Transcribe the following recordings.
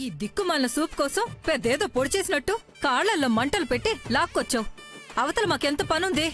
ఈ దిక్కుమాలిన సూప్ కోసం పెద్దేదో పొడి చేసినట్టు కాళ్లల్లో మంటలు పెట్టి లాక్కొచ్చావు. అవతల మాకెంత పనుంది.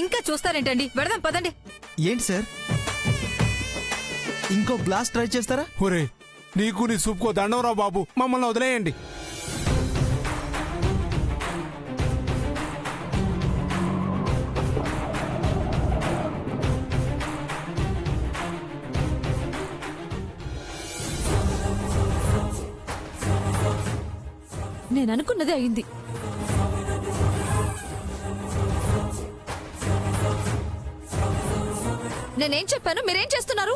ఇంకా చూస్తారేంటండి? వెడదాం పదండి. ఏంటి సార్, ఇంకో గ్లాస్ ట్రై చేస్తారా? ఒరే, నీకు నీ సూప్కో దండంరా బాబు, మమ్మల్ని వదిలేయండి. నేననుకున్నదే అయింది. నేనేం చెప్పాను, మీరేం చేస్తున్నారు?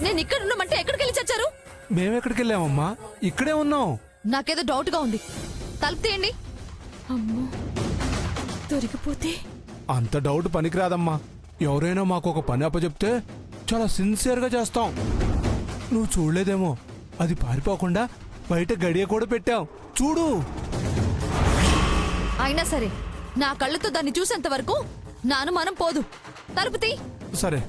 నేను ఇక్కడ ఉన్నామంటే ఎక్కడికి వెళ్ళి చచ్చారు? మేమెక్కడికి వెళ్ళామమ్మా, ఇక్కడే ఉన్నాం. నాకేదో డౌట్ గా ఉంది. తలుపు తీయండి. అమ్మో, దొరికిపోతే అంత డౌట్ పనికిరాదమ్మా. ఎవరైనా మాకు ఒక పని అప్పచెప్తే చాలా సిన్సియర్గా చేస్తాం. నువ్వు చూడలేదేమో, అది పారిపోకుండా బయట గడియ కూడా పెట్టాం, చూడు. అయినా సరే నా కళ్ళతో దాన్ని చూసేంత వరకు నా అనుమానం పోదు. తలుపు తీ. సరే.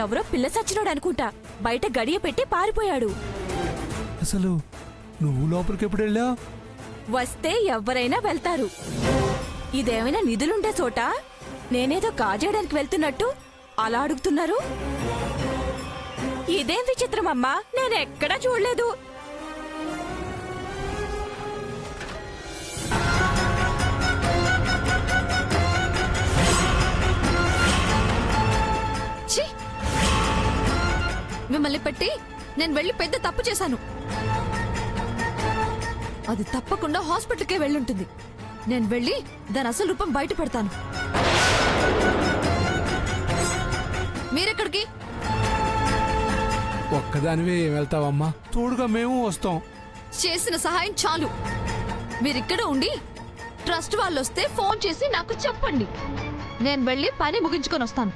ఎవరో పిల్ల సచ్చినోడు అనుకుంటా బయట గడియ పెట్టి పారిపోయాడు. అసలు నువ్వు లోపలికి ఎప్పుడు వెళ్ళావు? వస్తే ఎవరైనా వెళ్తారు. ఇదేమైనా నిధులుండే చోట? నేనేదో కాజేయడానికి వెళ్తున్నట్టు అలా అడుగుతున్నారు. ఇదేం విచిత్రమమ్మా, నేనెక్కడా చూడలేదు. ఛీ! మిమ్మల్ని పెట్టి నేను వెళ్ళి పెద్ద తప్పు చేశాను. అది తప్పకుండా హాస్పిటల్కే వెళ్ళుంటుంది. నేను వెళ్ళి దాని అసలు రూపం బయట పెడతాను. మీరెక్కడికి? ఒక్కదానివే ఏం వెళ్తావమ్మా, తోడుగా మేము వస్తాం. చేసిన సహాయం చాలు. మీరిక్కడ ఉండి ట్రస్ట్ వాళ్ళు వస్తే ఫోన్ చేసి నాకు చెప్పండి. నేను వెళ్ళి పని ముగించుకొని వస్తాను.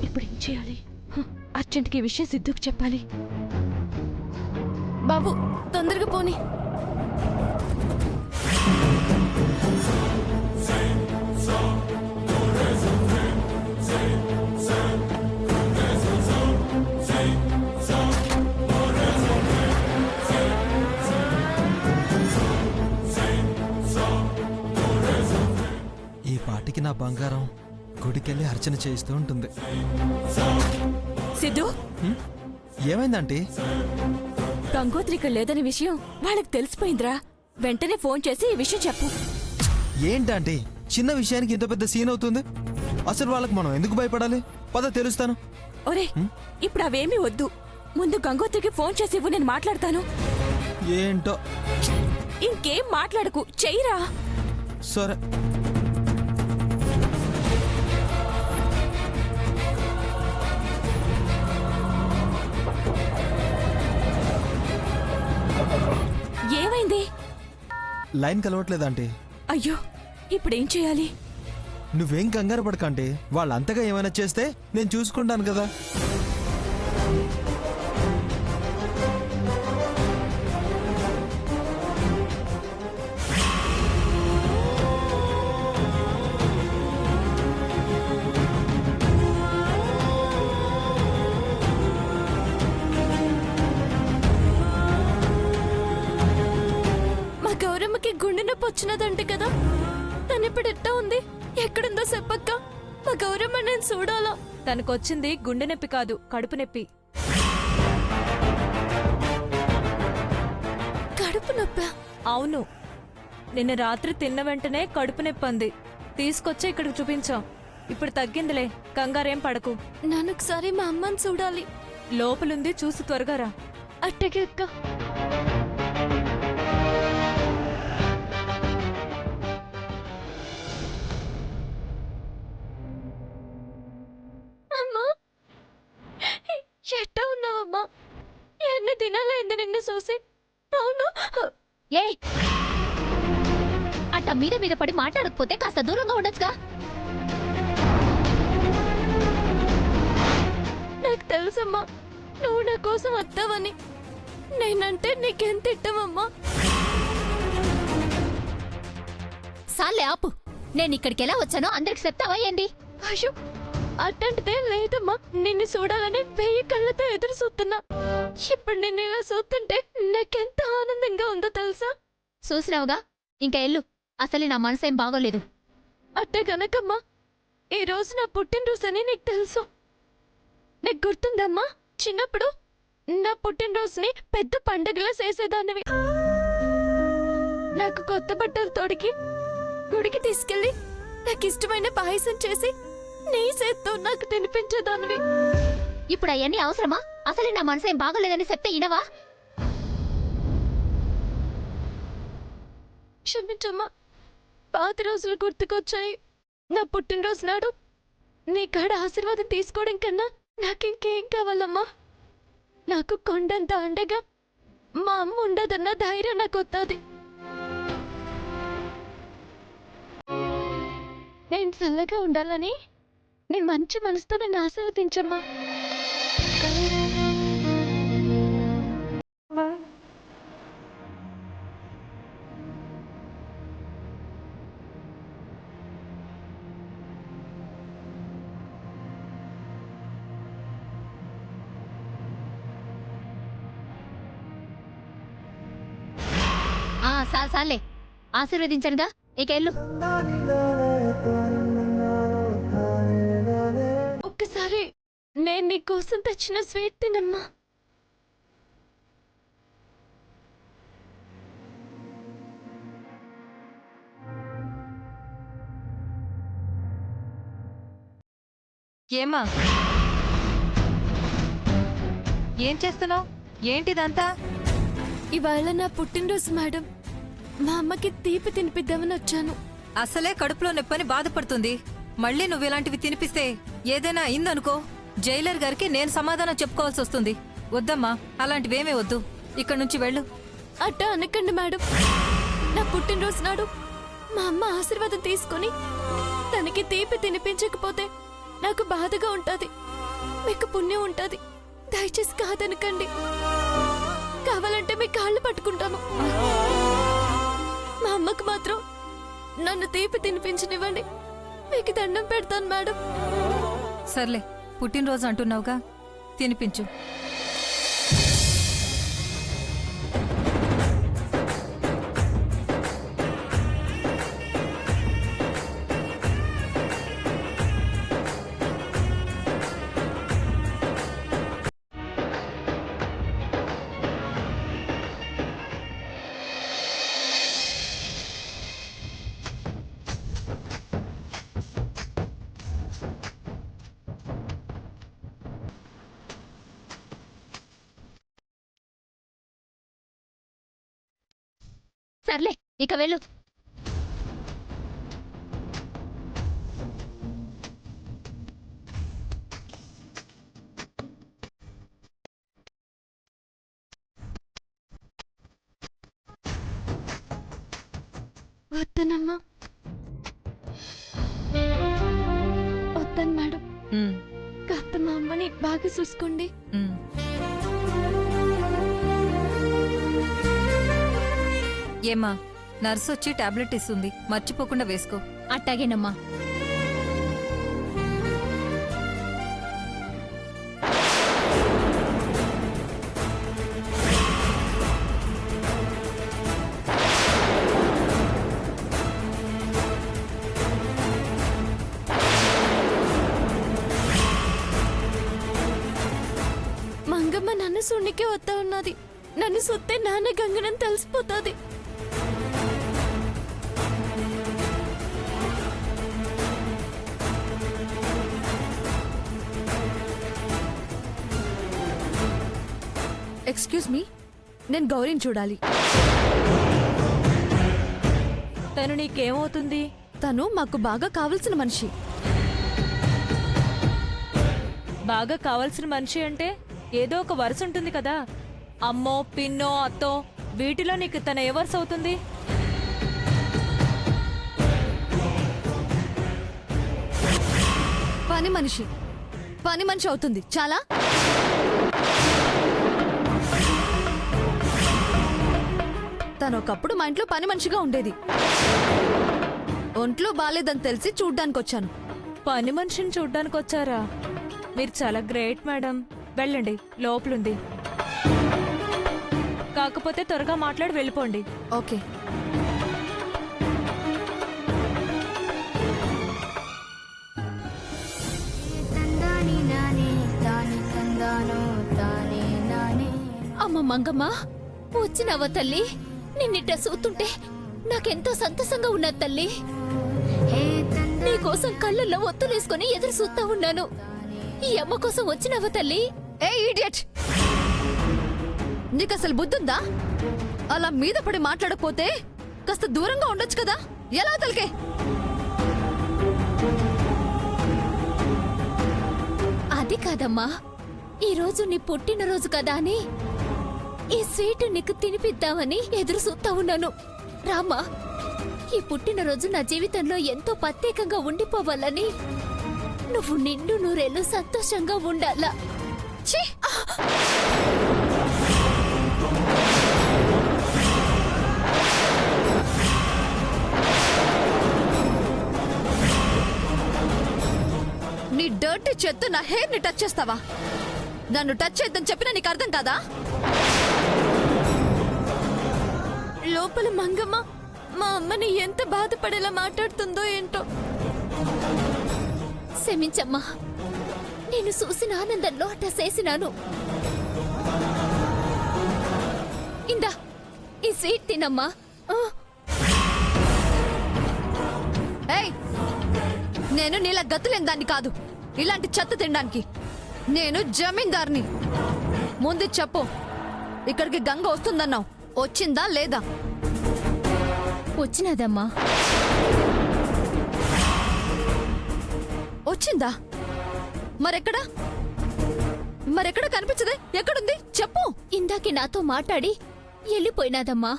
ఇప్పుడు ఏం చేయాలి? అర్జెంట్కి ఈ విషయం సిద్ధుకు చెప్పాలి. బాబు తొందరగా పోని. ఈ పాటికి నా బంగారం గుడికెళ్ళి అర్చన చేస్తూ ఉంటుంది. సిద్ధు, ఏమైందంటే? గంగోత్రి ఇక్కడ లేదనే విషయం వాళ్ళకి తెలిసిపోయిందిరా. వెంటనే ఫోన్ చేసి ఈ విషయం చెప్పు. ఏంటంటే చిన్న విషయానికి ఇంత పెద్ద సీన్ అవుతుంది? అసలు వాళ్ళకి మనం ఎందుకు భయపడాలి? పద తెలుస్తాను. ఒరే, ఇప్పుడు అవేమీ వద్దు. ముందు గంగోత్రికి ఫోన్ చేసి ఇవ్వు, నేను మాట్లాడతాను. ఏంటో. ఇంకేం మాట్లాడకు, చెయ్యరా. సరే. ఏమైంది? లైన్ కలవట్లేదంటే. అయ్యో, ఇప్పుడేం చేయాలి? నువ్వేం కంగారు పడకంటే, వాళ్ళంతగా ఏమైనా చేస్తే నేను చూసుకుంటాను కదా. గౌరమ్మకి గుండె నొప్పి వచ్చినదంటే కదా. తనిప్పుడు ఎట్టా ఉంది? ఎక్కడుందో చెప్పక్క. మా గౌరమ్మ నేను చూడాలా. తనకొచ్చింది గుండె నొప్పి కాదు, కడుపు నొప్పి. కడుపు నొప్పి? అవును, నిన్న రాత్రి తిన్న వెంటనే కడుపు నొప్పి అంది. తీసుకొచ్చి ఇక్కడికి చూపించాం. ఇప్పుడు తగ్గిందిలే, కంగారేం పడకు. నాన్నొకసారి మా అమ్మని చూడాలి. లోపలుంది, చూసి త్వరగా రా. అట్టగే అక్క. ఎట్టా ఉన్నావమ్మా? ఎన్ని దినాలైంది నిన్ను చూసి. అవును, ఏ అట్ట మీద మీద పడి మాట్లాడకపోతే కాస్త దూరంగా ఉండొచ్చుగా. నాకు తెలుసమ్మా నువ్వు నా కోసం వస్తావని. నేనంటే నీకెంత ఇట్టమమ్మా. సాలే ఆపు. నేను ఇక్కడికి ఎలా వచ్చానో అందరికి చెప్తావా ఏంది? అయ్యో, అట్లాంటిదే లేదమ్మా. నిన్ను చూడాలని 1000 కళ్ళతో ఎదురు చూస్తున్నా. ఇప్పుడు నిన్ను ఇలా చూస్తుంటే నాకెంత ఆనందంగా ఉందో తెలుసా? చూసినావుగా, ఇంకా ఎల్లు. అసలు నా మనసేం బాగోలేదు. అట్టే గనకమ్మా, ఈ రోజు నా పుట్టినరోజని నీకు తెలుసు. నీకు గుర్తుందమ్మా, చిన్నప్పుడు నా పుట్టినరోజుని పెద్ద పండుగలా చేసేదానివి. నాకు కొత్త బట్టలు తొడిగి గుడికి తీసుకెళ్లి నాకు ఇష్టమైన పాయసం చేసి నీ చేత్తో నాకు తినిపించేదానివి. ఇప్పుడు అవన్నీ అవసరమా? అసలు నా మనసేం బాగోలేదని చెప్తే ఇనవా? క్షమించమ్మా, పాత రోజులు గుర్తుకొచ్చాయి. నా పుట్టినరోజు నాడు నీ కాడ ఆశీర్వాదం తీసుకోవడం కన్నా నాకింకేం కావాలమ్మా? నాకు కొండంత అండగా మా అమ్మ ఉండదన్న ధైర్యం నాకు వస్తుంది. నేను చల్లగా ఉండాలని నీ మంచి మనసుతో నన్ను ఆశీర్వదించమ్మా. సాలే ఆశీర్వదించనుగా, ఇక ఎల్లు. ఒక్కసారి నేను నీ కోసం తెచ్చిన స్వీట్ తినమ్మా. ఏమా, ఏం చేస్తున్నావు? ఏంటిదంతా? ఇవాళ నా పుట్టినరోజు మేడం. మా అమ్మకి తీపి తినిపిద్దామని వచ్చాను. అసలే కడుపులో నొప్పని బాధపడుతుంది. మళ్ళీ నువ్వు ఇలాంటివి తినిపిస్తే ఏదైనా అయిందనుకో, జైలర్ గారికి నేను సమాధానం చెప్పుకోవాల్సి వస్తుంది. వద్దమ్మా, అలాంటివేమీ వద్దు. ఇక్కడి నుంచి వెళ్ళు. అట్టా అనకండి మేడం. నా పుట్టినరోజు నాడు మా అమ్మ ఆశీర్వాదం తీసుకొని తనకి తీపి తినిపించకపోతే నాకు బాధగా ఉంటది, మీకు పుణ్యం ఉంటది. దయచేసి కాదనకండి. కావాలంటే మీ కాళ్ళు పట్టుకుంటాను. మా అమ్మకు మాత్రం నన్ను తీపి తినిపించనివ్వండి. మీకు దండం పెడతాను మేడం. సర్లే, పుట్టినరోజు అంటున్నావుగా, తినిపించు. సర్లే, ఇక వెళ్ళు. వద్దనమ్మా, వద్దను మేడం. ఉమ్, కాస్త మా అమ్మని బాగా చూసుకోండి. ఉమ్. ఏమ్మా, నర్సు వచ్చి టాబ్లెట్ ఇస్తుంది, మర్చిపోకుండా వేసుకో. అట్టాగేనమ్మా. మంగమ్మ నన్ను సున్నికే వద్దా ఉన్నది. నన్ను సుత్తే నాన్న గంగనని తెలిసిపోతుంది. ఎక్స్క్యూజ్ మీ, నేను గౌరీని చూడాలి. తను నీకేమవుతుంది? తను మాకు బాగా కావలసిన మనిషి. బాగా కావాల్సిన మనిషి అంటే ఏదో ఒక వరుస ఉంటుంది కదా. అమ్మో, పిన్నో, అత్తో, వీటిలో నీకు తన ఏ వరుస అవుతుంది? పని మనిషి అవుతుంది చాలా. తను ఒకప్పుడు మా ఇంట్లో పని మనిషిగా ఉండేది. ఒంట్లో బాలేదని తెలిసి చూడ్డానికి వచ్చాను. పని మనిషిని చూడ్డానికి వచ్చారా? మీరు చాలా గ్రేట్ మేడం. వెళ్ళండి, లోపలుంది. కాకపోతే త్వరగా మాట్లాడి వెళ్ళిపోండి. ఓకే. అమ్మ మంగమ్మ, వచ్చినావా తల్లి? నిన్నిట్ట చూస్తుంటే నాకెంతో సంతోషంగా ఉన్నది తల్లి. నీకోసం కళ్ళల్లో ఒత్తులేసుకొని ఎదురు చూస్తా ఉన్నాను. ఈ అమ్మ కోసం వచ్చినావా తల్లి? ఏ ఈడియట్, నీకు అసలు బుద్ధుందా? అలా మీద పడి మాట్లాడకపోతే కాస్త దూరంగా ఉండొచ్చు కదా. ఎలా తలకే? అది కాదమ్మా, ఈ రోజు నీ పుట్టినరోజు కదా అని ఈ స్వీట్ నీకు తినిపిద్దామని ఎదురు చూస్తా ఉన్నాను. రామా, ఈ పుట్టినరోజు నా జీవితంలో ఎంతో ప్రత్యేకంగా ఉండిపోవాలని, నువ్వు నిండు నూరేళ్ళు సంతోషంగా ఉండాలా. ఛీ! నీ డర్టీ చేత్తో నా హెయిర్ ని టచ్ చేస్తావా? నన్ను టచ్ చేద్దని చెప్పినా నీకు అర్థం కాదా? లోపల మంగమ్మ మా అమ్మని ఎంత బాధపడేలా మాట్లాడుతుందో ఏంటో. క్షమించమ్మా, నేను చూసిన ఆనందంలో అట్ట చేసినాను. ఇందా, ఈ స్వీట్ తినమ్మా. ఏయ్, నేను నీలా గతులేని దాన్ని కాదు ఇలాంటి చెత్త తినడానికి. నేను జమీందార్ని. ముందు చెప్పు, ఇక్కడికి గంగ వస్తుందన్నావు, వచ్చిందా లేదా? వచ్చినదమ్మా. వచ్చిందా? మరెక్కడా కనిపించదే? ఎక్కడుంది చెప్పు. ఇందాకే నాతో మాట్లాడి వెళ్ళిపోయినాదమ్మా.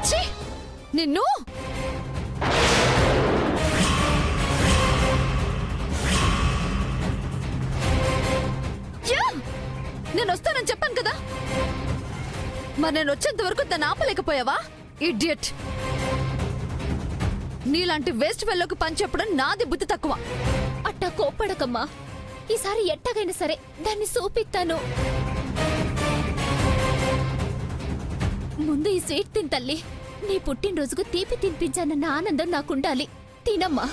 ఛీ! నిన్ను యా! నేను వస్తానని చెప్పాను కదా. మరి నేను వచ్చేంత వరకు దాన్ని ఆపలేకపోయావా? ఇడియట్! నీలాంటి వేస్ట్ ఫెల్లోకి పని చెప్పడం నాది బుద్ధి తక్కువ. అట్టా కోప్పడకమ్మా. ఈసారి ఎట్టగైనా సరే దాన్ని సోపిస్తాను. ముందు ఈ స్వీట్ తిన్ తల్లి. నీ పుట్టినరోజుకు తీపి తినిపించానన్న ఆనందం నాకుండాలి. తినమ్మా.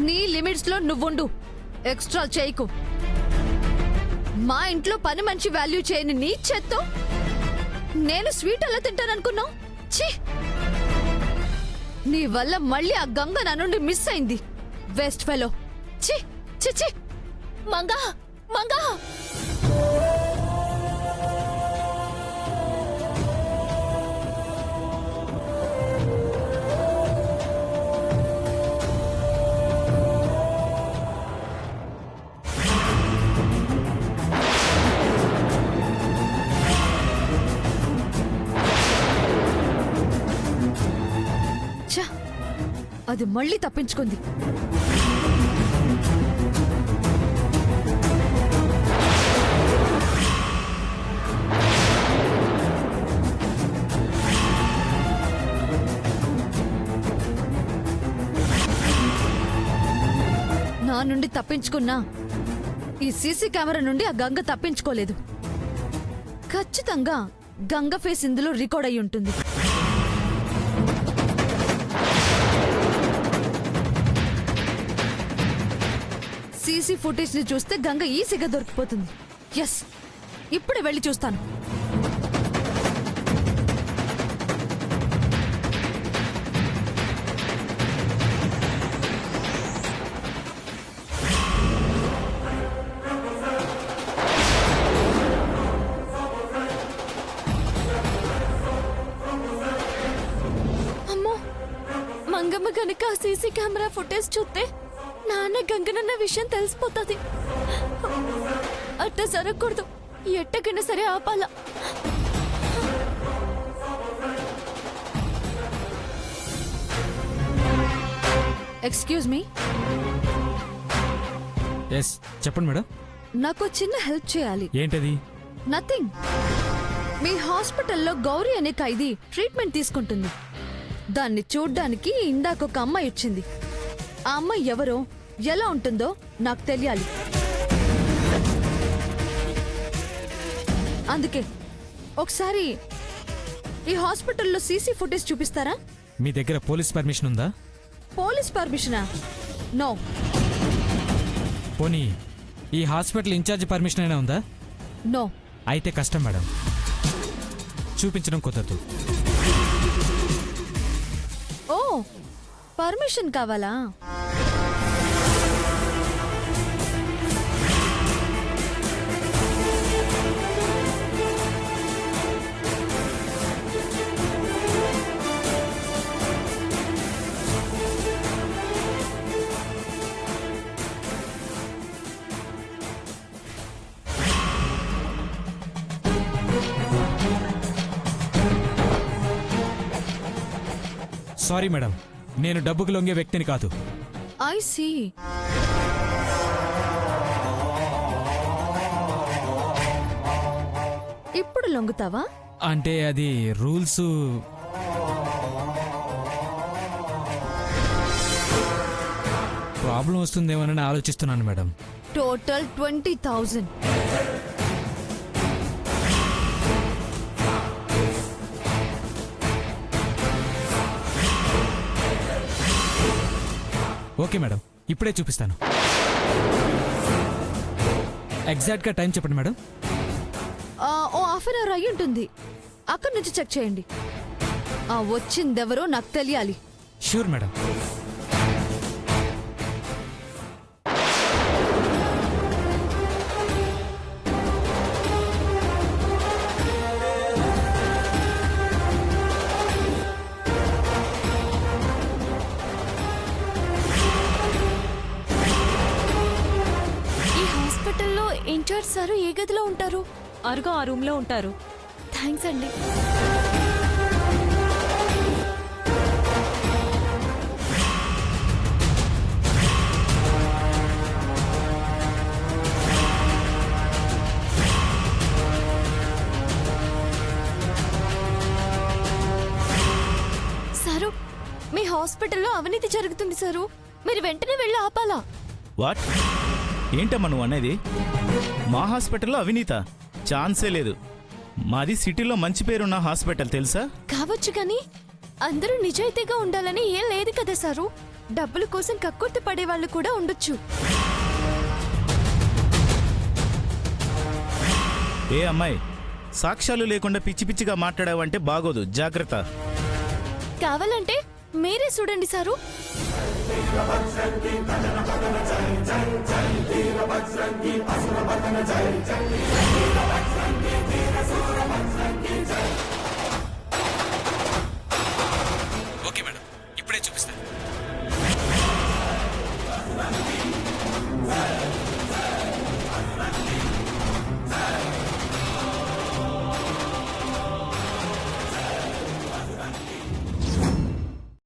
నీ లిమిట్స్ లో నువ్వుండు, ఎక్స్ట్రా చేయకు. మా ఇంట్లో పని మంచి వాల్యూ చేయని నీ చేత్తో నేను స్వీట్ ఎలా తింటాననుకున్నావు? ఛీ! నీ వల్ల మళ్ళీ ఆ గంగ నా నుండి మిస్ అయింది. Waste fellow. ఛీ ఛీ ఛీ! మంగా, మంగా! ఛ! అది మళ్ళీ తప్పించుకుంది. నా నుండి తప్పించుకున్నా ఈ సీసీ కెమెరా నుండి ఆ గంగ తప్పించుకోలేదు. ఖచ్చితంగా గంగ ఫేస్ ఇందులో రికార్డ్ అయి ఉంటుంది. సీసీ ఫుటేజ్ ని చూస్తే గంగ ఈజీగా దొరికిపోతుంది. ఎస్, ఇప్పుడే వెళ్ళి చూస్తాను. గనక ఆ సీసీ కెమెరా ఫుటేజ్ చూస్తే నాన్న గంగనన్న విషయం తెలిసిపోతుంది. అట్ట జరగకూడదు. ఎట్టకైనా సరే ఆపాలా. ఎక్స్క్యూజ్ మీ, ఎస్ చెప్పండి మేడం. నాకు చిన్న హెల్ప్ చేయాలి. ఏంటది? నథింగ్. మీ హాస్పిటల్లో గౌరీ అనే ఖైదీ ట్రీట్మెంట్ తీసుకుంటుంది. దాన్ని చూడ్డానికి ఇందాక ఒక అమ్మాయి వచ్చింది. ఆ అమ్మాయి ఎవరో, ఎలా ఉంటుందో నాకు తెలియాలి. అందుకే ఒకసారి ఈ హాస్పిటల్లో సీసీ ఫుటేజ్ చూపిస్తారా? మీ దగ్గర పోలీస్ పర్మిషన్ ఉందా? పోలీస్ పర్మిషనా? నో. పోనీ ఈ హాస్పిటల్ ఇన్ఛార్జ్ పర్మిషన్ అయినా ఉందా? నో. అయితే కష్టం మేడం, చూపించడం కుదరదు. ఓ, పర్మిషన్ కావాలా? సారీ మేడం, నేను డబ్బుకు లొంగే వ్యక్తిని కాదు. I see. ఇప్పుడు లొంగుతావా? అంటే అది రూల్స్. ప్రాబ్లం వస్తుందేమోనని ఆలోచిస్తున్నాను మేడం. టోటల్ 20,000. ఓకే మేడం, ఇప్పుడే చూపిస్తాను. ఎగ్జాక్ట్గా టైం చెప్పండి మేడం. ఓ హాఫ్ అన్ అవర్ అయి ఉంటుంది. అక్కడి నుంచి చెక్ చేయండి. వచ్చిందెవరో నాకు తెలియాలి. Sure madam. ఈ హాస్పిటల్లో ఇన్ఛార్జ్ సారు ఏ గదిలో ఉంటారు? అరుగు ఆ రూమ్ లో ఉంటారు. థ్యాంక్స్ అండి. సారు, మీ హాస్పిటల్లో అవినీతి జరుగుతుంది సారు. మీరు వెంటనే వెళ్ళి ఆపాలా? వాట్? ఏంటమ్మా నువ్వు అనేది? మా హాస్పిటల్లో అవినీత? ఛాన్సే లేదు. మాది సిటీలో మంచి పేరున్న హాస్పిటల్, తెలుసా? కావచ్చు కానీ అందరూ నిజాయితీగా ఉండాలని ఏం లేదు కదా సారు. డబ్బుల కోసం కక్కుర్తి పడే వాళ్ళు కూడా ఉండొచ్చు. ఏ అమ్మాయి, సాక్ష్యాలు లేకుండా పిచ్చి పిచ్చిగా మాట్లాడావంటే బాగోదు, జాగ్రత్త. కావాలంటే మీరే చూడండి సారు.